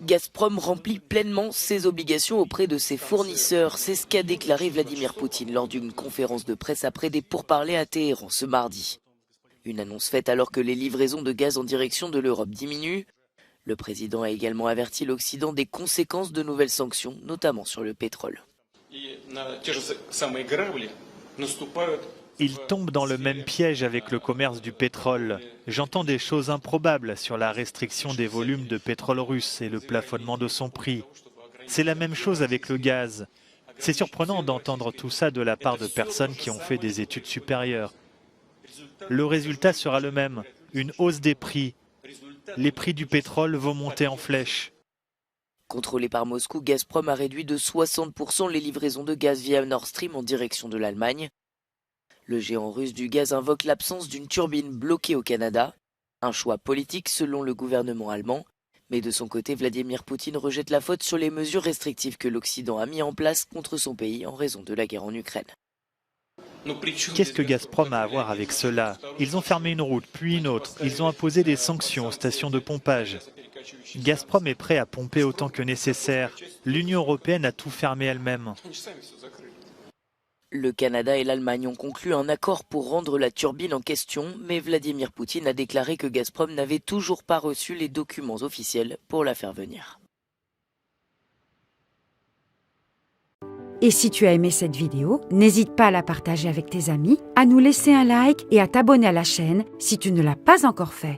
Gazprom remplit pleinement ses obligations auprès de ses fournisseurs. C'est ce qu'a déclaré Vladimir Poutine lors d'une conférence de presse après des pourparlers à Téhéran ce mardi. Une annonce faite alors que les livraisons de gaz en direction de l'Europe diminuent. Le président a également averti l'Occident des conséquences de nouvelles sanctions, notamment sur le pétrole. Il tombe dans le même piège avec le commerce du pétrole. J'entends des choses improbables sur la restriction des volumes de pétrole russe et le plafonnement de son prix. C'est la même chose avec le gaz. C'est surprenant d'entendre tout ça de la part de personnes qui ont fait des études supérieures. Le résultat sera le même, une hausse des prix. Les prix du pétrole vont monter en flèche. Contrôlé par Moscou, Gazprom a réduit de 60% les livraisons de gaz via Nord Stream en direction de l'Allemagne. Le géant russe du gaz invoque l'absence d'une turbine bloquée au Canada, un choix politique selon le gouvernement allemand. Mais de son côté, Vladimir Poutine rejette la faute sur les mesures restrictives que l'Occident a mis en place contre son pays en raison de la guerre en Ukraine. Qu'est-ce que Gazprom a à voir avec cela? Ils ont fermé une route, puis une autre. Ils ont imposé des sanctions aux stations de pompage. Gazprom est prêt à pomper autant que nécessaire. L'Union européenne a tout fermé elle-même. Le Canada et l'Allemagne ont conclu un accord pour rendre la turbine en question, mais Vladimir Poutine a déclaré que Gazprom n'avait toujours pas reçu les documents officiels pour la faire venir. Et si tu as aimé cette vidéo, n'hésite pas à la partager avec tes amis, à nous laisser un like et à t'abonner à la chaîne si tu ne l'as pas encore fait.